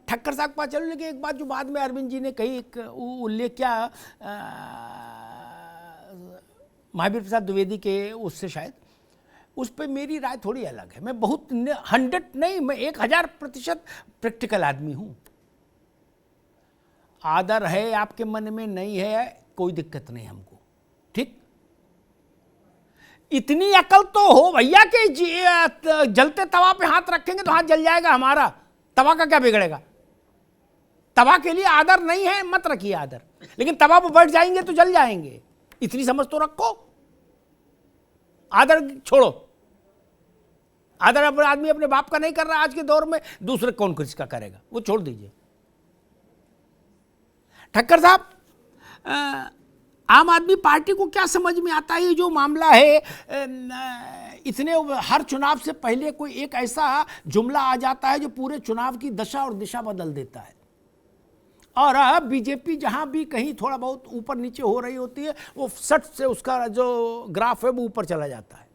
ठक्कर साहब के पास चलूँ, लेकिन एक बात जो बाद में अरविंद जी ने कही, एक उल्लेख किया महावीर प्रसाद द्विवेदी के, उससे शायद उस पर मेरी राय थोड़ी अलग है। मैं बहुत 100 नहीं, मैं 1000% प्रैक्टिकल आदमी हूँ। आदर है आपके मन में, नहीं है कोई दिक्कत नहीं हमको, ठीक। इतनी अकल तो हो भैया कि जलते तवा पे हाथ रखेंगे तो हाथ जल जाएगा हमारा, तवा का क्या बिगड़ेगा। तवा के लिए आदर नहीं है, मत रखिए आदर, लेकिन तवा पर बैठ जाएंगे तो जल जाएंगे, इतनी समझ तो रखो। आदर छोड़ो, आदर अपने आदमी अपने बाप का नहीं कर रहा आज के दौर में, दूसरे कौन किसका करेगा, वो छोड़ दीजिए। ठक्कर साहब, आम आदमी पार्टी को क्या समझ में आता है ये जो मामला है, इतने हर चुनाव से पहले कोई एक ऐसा जुमला आ जाता है जो पूरे चुनाव की दशा और दिशा बदल देता है, और अब बीजेपी जहां भी कहीं थोड़ा बहुत ऊपर नीचे हो रही होती है, वो सट से उसका जो ग्राफ है वो ऊपर चला जाता है।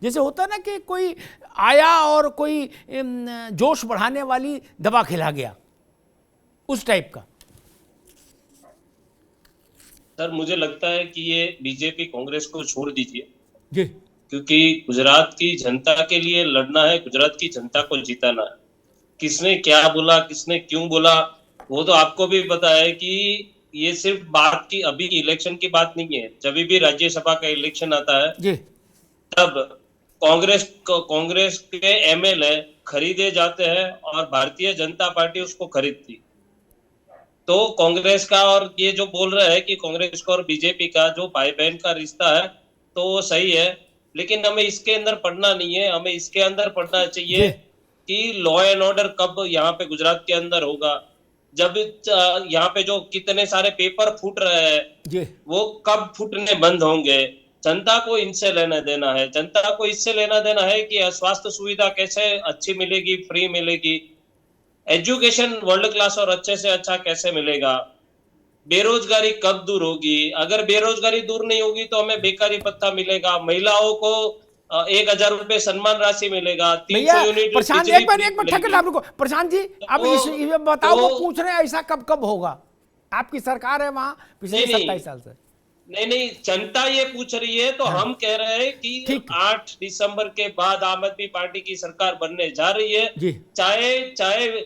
जैसे होता है ना कि कोई आया और कोई जोश बढ़ाने वाली दवा खिला गया, उस टाइप का। सर मुझे लगता है कि ये बीजेपी कांग्रेस को छोड़ दीजिए जी, क्योंकि गुजरात की जनता के लिए लड़ना है, गुजरात की जनता को जिताना है। किसने क्या बोला, किसने क्यों बोला, वो तो आपको भी पता है कि ये सिर्फ बात की, अभी इलेक्शन की बात नहीं है। जब भी राज्यसभा का इलेक्शन आता है जी, तब कांग्रेस के एमएलए खरीदे जाते हैं और भारतीय जनता पार्टी उसको खरीदती। तो कांग्रेस का, और ये जो बोल रहे हैं कि कांग्रेस का और बीजेपी का जो भाई बहन का रिश्ता है, तो वो सही है, लेकिन हमें इसके अंदर पढ़ना नहीं है। हमें इसके अंदर पढ़ना चाहिए कि लॉ एंड ऑर्डर कब यहाँ पे गुजरात के अंदर होगा, जब यहाँ पे जो कितने सारे पेपर फूट रहे हैं वो कब फूटने बंद होंगे। जनता को इनसे लेना देना है, जनता को इससे लेना देना है कि स्वास्थ्य सुविधा कैसे अच्छी मिलेगी, फ्री मिलेगी, एजुकेशन वर्ल्ड क्लास और अच्छे से अच्छा कैसे मिलेगा, बेरोजगारी कब दूर होगी। अगर बेरोजगारी दूर नहीं होगी तो हमें बेकारी भत्ता मिलेगा, महिलाओं को 1000 रुपए सम्मान राशि मिलेगा, 300 यूनिट। प्रशांत एक मिनट ठक्कर साहब रुको, प्रशांत जी अब इस बताओ, वो पूछ रहे हैं ऐसा कब कब होगा, आपकी सरकार है वहां पिछले 27 साल से। नहीं, जनता ये पूछ रही है, तो हम कह रहे हैं कि 8 दिसंबर के बाद आम आदमी पार्टी की सरकार बनने जा रही है। चाहे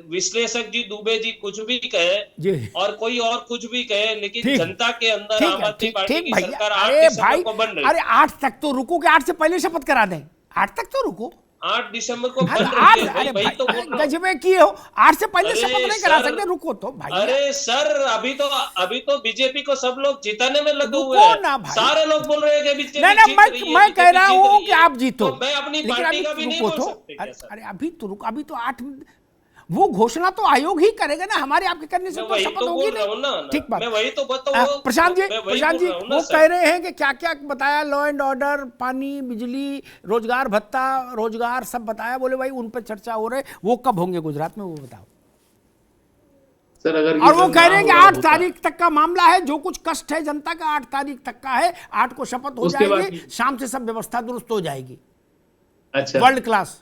विश्लेषक जी, दुबे जी कुछ भी कहे और कोई और कुछ भी कहे, लेकिन जनता के अंदर आम आदमी पार्टी की सरकार 8 दिसंबर को बन रही है। अरे 8 तक तो रुको, कि 8 से पहले शपथ करा दें, 8 तक तो रुको, 8 दिसंबर को बन रही है भाई, तो गजबे की हो, 8 से पहले शपथ नहीं करा सकते, रुको तो भाई। अरे सर, अभी तो बीजेपी को सब लोग जिताने में लगे हुए हैं, सारे लोग बोल रहे हैं कि बीजेपी जीत रही है, मैं कह रहा हूँ कि आप जीतो, मैं अपनी पार्टी का भी नहीं बोल सकते। अरे अभी तो रुको, अभी तो 8, वो घोषणा तो आयोग ही करेगा ना, हमारे आपके करने से तो शपथ होगी नहीं। ठीक बात, मैं वही तो बताऊं। प्रशांत जी वो कह रहे हैं कि क्या क्या बताया, लॉ एंड ऑर्डर, पानी, बिजली, रोजगार भत्ता, रोजगार सब बताया, बोले भाई उन पर चर्चा हो रहे, वो कब होंगे गुजरात में, वो बताओ सर। अगर और वो कह रहे हैं कि 8 तारीख तक का मामला है, जो कुछ कष्ट है जनता का 8 तारीख तक का है, 8 को शपथ हो जाएगी, शाम से सब व्यवस्था दुरुस्त हो जाएगी। अच्छा, वर्ल्ड क्लास।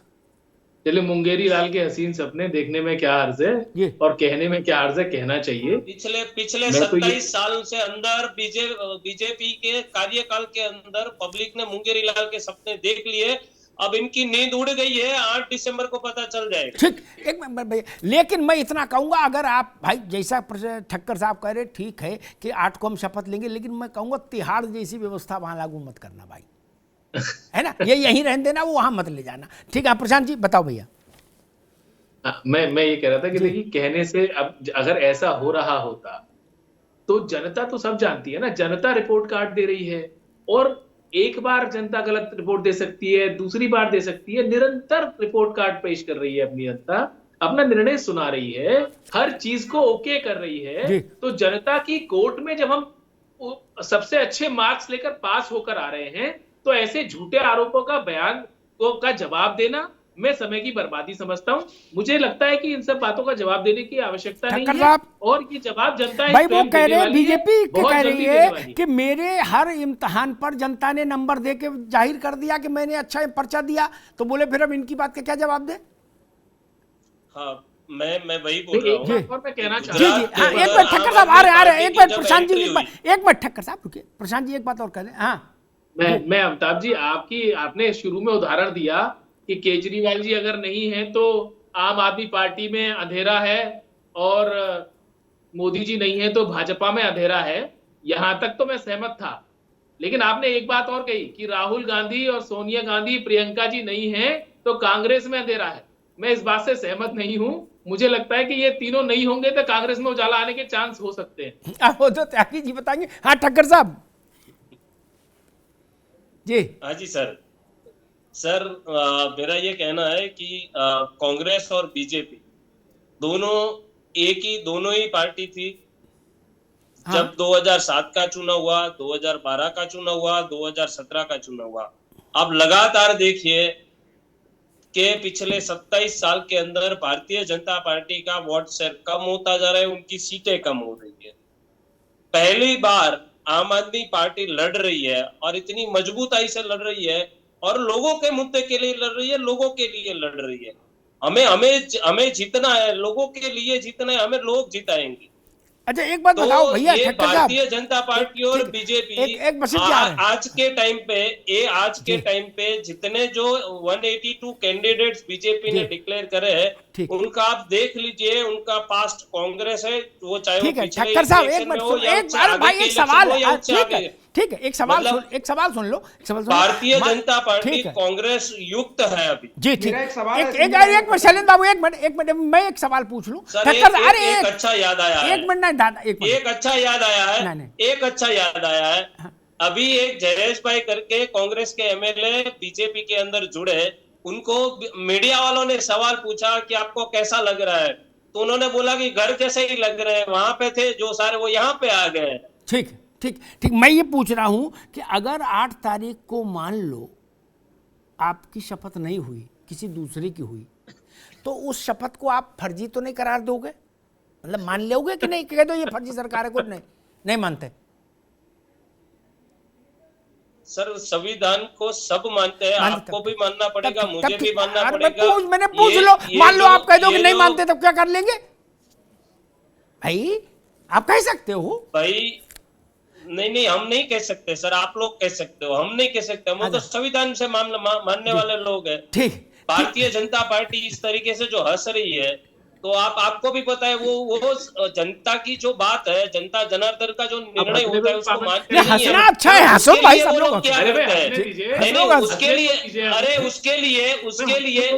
चलिए, मुंगेरी लाल के हसीन सपने देखने में क्या अर्ज है और कहने में क्या अर्ज है, कहना चाहिए। पिछले 27 साल से अंदर बीजेपी के कार्यकाल के अंदर पब्लिक ने मुंगेरी लाल के सपने देख लिए, अब इनकी नींद उड़ गई है, 8 दिसंबर को पता चल जाएगा। ठीक, एक मिनट भैया, लेकिन मैं इतना कहूंगा, अगर आप भाई जैसा ठक्कर साहब कह रहे ठीक है कि 8 को हम शपथ लेंगे, लेकिन मैं कहूंगा तिहाड़ जैसी व्यवस्था वहां लागू मत करना भाई, है ना, ये यहीं रहने देना, वो वहां मत ले जाना। ठीक है, प्रशांत जी बताओ भैया। मैं ये कह रहा था कि देखिए, कहने से अब अगर ऐसा हो रहा होता तो जनता तो सब जानती है ना, जनता रिपोर्ट कार्ड दे रही है, और एक बार जनता गलत रिपोर्ट दे सकती है, दूसरी बार दे सकती है, निरंतर रिपोर्ट कार्ड पेश कर रही है अपनी जनता, अपना निर्णय सुना रही है, हर चीज को ओके कर रही है। तो जनता की कोर्ट में जब हम सबसे अच्छे मार्क्स लेकर पास होकर आ रहे हैं, तो ऐसे झूठे आरोपों का बयान का जवाब देना मैं समय की बर्बादी समझता हूं। मुझे लगता है कि इन सब बातों का जवाब देने की आवश्यकता नहीं है, और ये जवाब जनता भाई वो कह रहे हैं, बीजेपी कह रही है कि मेरे हर इम्तिहान पर जनता ने नंबर दे के जाहिर कर दिया कि मैंने अच्छा पर्चा दिया, तो बोले फिर अब इनकी बात का क्या जवाब दे। हाँ, मैं वही बोल रहा एक हूँ। बात और मैं कहना चाह जी रहा जी हूँ। हाँ, एक मिनट ठक्कर साहब आ रहे हैं, एक मिनट प्रशांत जी, एक मिनट ठक्कर साहब रुकिए, प्रशांत जी एक बात और कह लें। हाँ मैं अमिताभ जी, आपने शुरू में उदाहरण दिया कि केजरीवाल जी अगर नहीं है तो आम आदमी पार्टी में अंधेरा है, और मोदी जी नहीं है तो भाजपा में अंधेरा है। यहां तक तो मैं सहमत था, लेकिन आपने एक बात और कही कि राहुल गांधी और सोनिया गांधी, प्रियंका जी नहीं है तो कांग्रेस में अंधेरा है। मैं इस बात से सहमत नहीं हूं। मुझे लगता है कि ये तीनों नहीं होंगे तो कांग्रेस में उजाला आने के चांस हो सकते हैं। अब वो तो त्यागी जी बताएंगे। हाँ ठक्कर साहब जी। हाँ जी सर। सर मेरा ये कहना है कि कांग्रेस और बीजेपी दोनों ही पार्टी थी। हाँ जब 2007 का चुनाव हुआ, 2012 का चुनाव हुआ, 2017 का चुनाव हुआ, आप लगातार देखिए कि पिछले 27 साल के अंदर भारतीय जनता पार्टी का वोट शेयर कम होता जा रहा है, उनकी सीटें कम हो रही है। पहली बार आम आदमी पार्टी लड़ रही है और इतनी मजबूताई से लड़ रही है, और लोगों के मुद्दे के लिए लड़ रही है, लोगों के लिए लड़ रही है। हमें हमें हमें जीतना है, लोगों के लिए जीतना है, हमें लोग जिताएंगे। अच्छा एक बात तो बताओ भैया ये ठक्कर साहब, भारतीय जनता पार्टी और ठीक, बीजेपी एक वसीयत जी आ रहे हैं। आज के टाइम पे जी। जितने जो 182 कैंडिडेट्स बीजेपी जी। ने डिक्लेयर करे हैं, ठीक। उनका आप देख लीजिए। उनका पास्ट कांग्रेस है, वो चाहे वो ठीक है पिछले ठक्कर साहब एक इलेक्शन में मिनट हो सुन, या एक उससे अरे आगे भाई के एक इलेक्शन सवाल में हो या है, उससे ठीक है आगे। ठीक है, एक सवाल मतलब सुन, एक सवाल सुन लो, एक सवाल सुन लो। भारतीय जनता पार्टी ठीक है कांग्रेस युक्त है अभी। जी, ठीक। मेरा एक सवाल है, एक सुनिए, मिनट शैलेंद्र बाबू, एक मिनट मैं एक सवाल पूछ लूं सर ठक्कर साहब, अरे एक अच्छा याद आया है। एक मिनट नहीं दादा, एक मिनट। एक अच्छा याद आया है। नहीं, नहीं। एक अच्छा याद आया है। हाँ। अभी एक जयेश भाई करके कांग्रेस के एमएलए बीजेपी के अंदर जुड़े, उनको मीडिया वालों ने सवाल पूछा कि आपको कैसा लग रहा है, तो उन्होंने बोला कि घर जैसे ही लग रहे हैं, वहां पे थे जो सारे वो यहाँ पे आ गए। ठीक ठीक ठीक, मैं ये पूछ रहा हूं कि अगर 8 तारीख को मान लो आपकी शपथ नहीं हुई, किसी दूसरे की हुई, तो उस शपथ को आप फर्जी तो नहीं करार दोगे? मतलब मान लोगे कि नहीं, कह दो ये फर्जी सरकार है, को नहीं मानते? सर संविधान को सब मानते हैं, आपको भी मानना पड़ेगा, मुझे भी मानना पड़ेगा। मैंने पूछ लो, मान लो आप कह दो कि नहीं मानते, तब क्या कर लेंगे भाई? आप कह सकते हो भाई। नहीं, हम नहीं कह सकते सर, आप लोग कह सकते हो, हम नहीं कह सकते। हम तो संविधान से मानने वाले लोग हैं। ठीक। भारतीय जनता पार्टी इस तरीके से जो हंस रही है, तो आपको भी पता है वो जनता की जो बात है, जनता जनार्दन का जो निर्णय होता है उसको मानते नहीं है। हंसना अच्छा है, हंसो भाई, सब लोग क्या करते हैं? नहीं,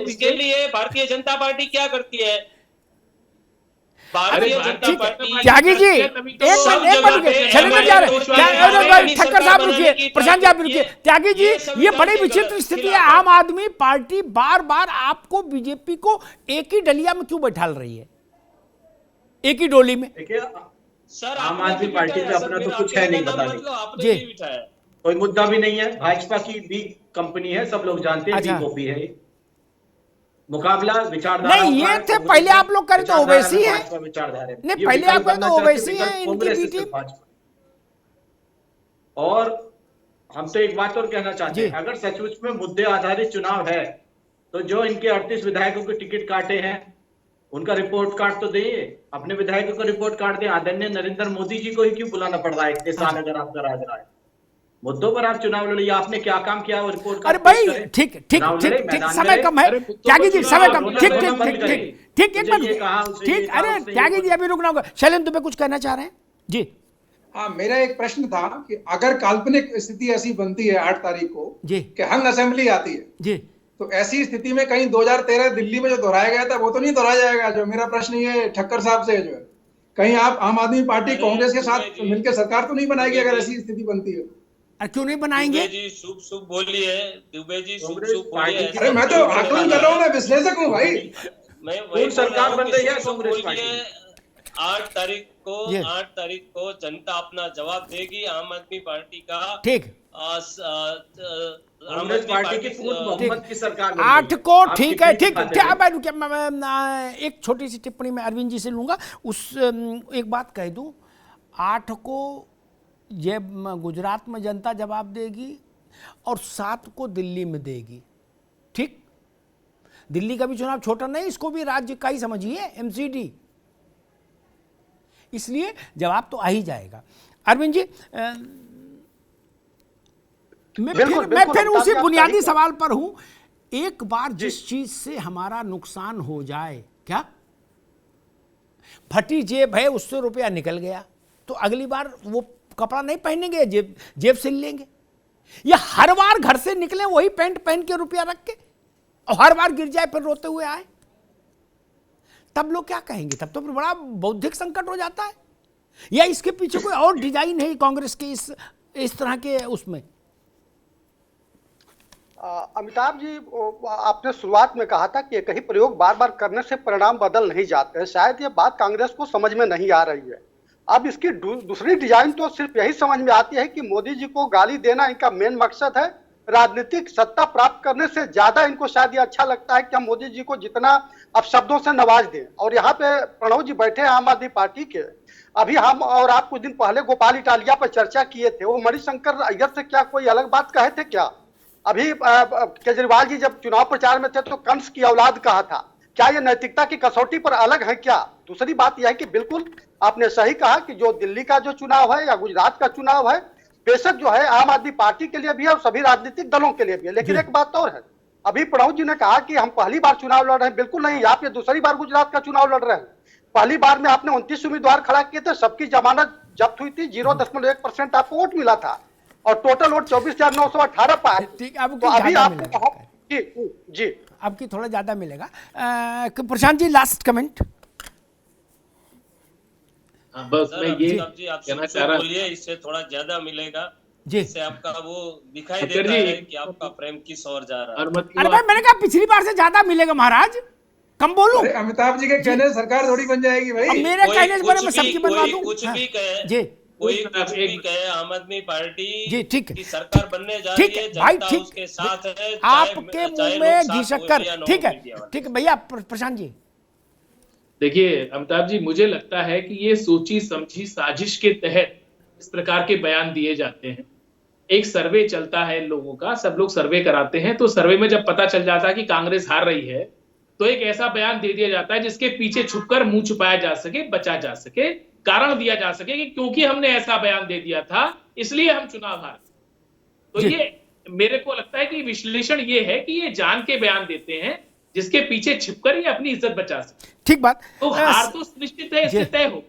उसके लिए भारतीय जनता पार्टी क्या करती है? भारतीय जनता पार्टी त्यागी जी एक मिनट शैलेंद्र जा रहे, ठक्कर साहब रुकिए, प्रशांत जी आप रुकिए। त्यागी जी ये बड़ी विचित्र स्थिति है, आम आदमी पार्टी बार बार आपको, बीजेपी को एक ही डलिया में क्यों बैठा रही है, एक ही डोली में? देखिए सर आम आदमी पार्टी का अपना तो कुछ है नहीं, बताने जी, कोई मुद्दा भी नहीं है। भाजपा की भी कंपनी है, सब लोग जानते हैं, अच्छा। बी कॉपी है। मुकाबला विचारधारा नहीं ये थे पहले आप लोग करें तो ओवैसी है, नहीं पहले आप करें तो ओवैसी है, इनकी बी टीम। और हम तो एक बात और कहना चाहते हैं, अगर सचमुच में मुद्दे आधारित चुनाव है तो जो इनके 38 विधायकों के टिकट काटे हैं उनका रिपोर्ट कार्ड तो दें, अपने विधायकों का रिपोर्ट कार्ड दें। आदरणीय नरेंद्र मोदी जी को ही क्यों बुलाना पड़ रहा है इतने साल अगर आपका राज रहा है? मुद्दों पर आप चुनाव लड़िए, आपने क्या काम किया वो रिपोर्ट कार्ड। अरे भाई ठीक ठीक ठीक, समय कम है त्यागी जी, समय कम, ठीक ठीक ठीक ठीक ठीक, एक मिनट ठीक। अरे त्यागी जी अभी रुकना होगा, शैलेंद्र तुम्हें कुछ कहना चाह रहे हैं जी? हाँ, मेरा एक प्रश्न था कि अगर काल्पनिक स्थिति ऐसी बनती है 8 तारीख को जी कि हंग असेंबली आती है जी, तो ऐसी स्थिति में कहीं 2013 दिल्ली में जो दोहराया गया था वो तो नहीं दोहराया जाएगा? जो मेरा प्रश्न ये ठक्कर साहब से जो है, कहीं आप आम आदमी पार्टी कांग्रेस के साथ मिलकर सरकार तो नहीं बनाएगी अगर ऐसी स्थिति बनती है? क्यों नहीं बनाएंगे? दुबे जी शुभ बोलिए, दुबे जी शुभ बोलिए। अरे मैं तो आकलन कर रहा हूँ, मैं विश्लेषक हूँ भाई। मैं वही सरकार बन रही है शुभ कांग्रेस बोलिए। 8 तारीख को जनता अपना जवाब देगी। आम आदमी पार्टी का ठीक, कांग्रेस पार्टी की पूर्ण बहुमत की सरकार बन 8 रही है। को आप ठीक है, कितनी ठीक दिखाते क्या हैं? मैं एक छोटी सी टिप्पणी मैं अरविंद जी से लूंगा। उस एक बात कह दूं, 8 को ये गुजरात में जनता जवाब देगी और 7 को दिल्ली में देगी, ठीक? दिल्ली का भी चुनाव छोटा नहीं, इसको भी राज्य का ही समझिए, एमसीडी। इसलिए जवाब तो आ ही जाएगा। अरविंद जी, मैं फिर उसी बुनियादी सवाल पर हूं। एक बार जिस चीज से हमारा नुकसान हो जाए, क्या फटी जेब है उससे रुपया निकल गया तो अगली बार वो कपड़ा नहीं पहनेंगे, जेब सिल लेंगे, या हर बार घर से निकले वही पैंट पहन के रुपया रख के और हर बार गिर जाए फिर रोते हुए आए, तब लोग क्या कहेंगे? तब तो फिर बड़ा बौद्धिक संकट हो जाता है। या इसके पीछे कोई और डिजाइन है कांग्रेस के इस तरह के उसमें? अमिताभ जी, आपने शुरुआत में कहा था कि एक ही प्रयोग बार बार करने से परिणाम बदल नहीं जाते हैं। शायद ये बात कांग्रेस को समझ में नहीं आ रही है। अब इसकी दूसरी डिजाइन तो सिर्फ यही समझ में आती है कि मोदी जी को गाली देना इनका मेन मकसद है। राजनीतिक सत्ता प्राप्त करने से ज्यादा इनको शायद ये अच्छा लगता है कि हम मोदी जी को जितना अपशब्दों से नवाज दें। और यहाँ पे प्रणव जी बैठे हैं आम आदमी पार्टी के। अभी हम और आप कुछ दिन पहले गोपाल इटालिया पर चर्चा किए थे, वो मणिशंकर अय्यर से क्या कोई अलग बात कहे थे क्या? अभी केजरीवाल जी जब चुनाव प्रचार में थे तो कंस की औलाद कहा था। क्या ये नैतिकता की कसौटी पर अलग है क्या? दूसरी बात यह है कि बिल्कुल आपने सही कहा कि जो दिल्ली का जो चुनाव है या गुजरात का चुनाव है, बेशक जो है आम आदमी पार्टी के लिए भी है और सभी राजनीतिक दलों के लिए भी है। लेकिन एक बात और है, अभी प्रणव जी ने कहा कि हम पहली बार चुनाव लड़ रहे हैं। बिल्कुल नहीं, आप ये दूसरी बार गुजरात का चुनाव लड़ रहे हैं। पहली बार में आपने 29 उम्मीदवार खड़ा किए थे, सबकी जमानत जब्त हुई थी, 0.1% आपको वोट मिला था और टोटल वोट 24,918 पाए। तो अभी आपको जी आपकी थोड़ा ज्यादा मिलेगा। Prashant ji, last comment. बस मैं ये कहना चाह रहा हूँ, इससे थोड़ा ज्यादा मिलेगा जी, इससे आपका वो दिखाई देता है कि आपका प्रेम किस ओर जा रहा है। अरे भाई, मैंने कहा पिछली बार से ज्यादा मिलेगा महाराज, कम बोलूं? अमिताभ जी के कहने से सरकार थोड़ी बन जाएगी भाई। अब मेरे कहने से बड़े मैं सबकी बनवा दूं। कुछ भी कहे जी, कोई कुछ भी कहे, आम आदमी पार्टी जी ठीक है, की सरकार बनने जा रही है, भाई जनता ठीक, उसके साथ है, आपके मुंह में घी शक्कर। ठीक है, है। ठीक है भैया। प्रशांत जी, देखिए अमिताभ जी, मुझे लगता है कि ये सोची समझी साजिश के तहत इस प्रकार के बयान दिए जाते हैं। एक सर्वे चलता है लोगों का, सब लोग सर्वे कराते हैं, तो सर्वे में जब पता चल जाता है कि कांग्रेस हार रही है तो एक ऐसा बयान दे दिया जाता है जिसके पीछे छुपकर मुंह छुपाया जा सके, बचा जा सके, कारण दिया जा सके कि क्योंकि हमने ऐसा बयान दे दिया था इसलिए हम चुनाव हार। तो ये मेरे को लगता है कि विश्लेषण ये है कि ये जान के बयान देते हैं जिसके पीछे छिपकर ये अपनी इज्जत बचा सके। ठीक बात। तो हार तो निश्चित है, इससे तय हो।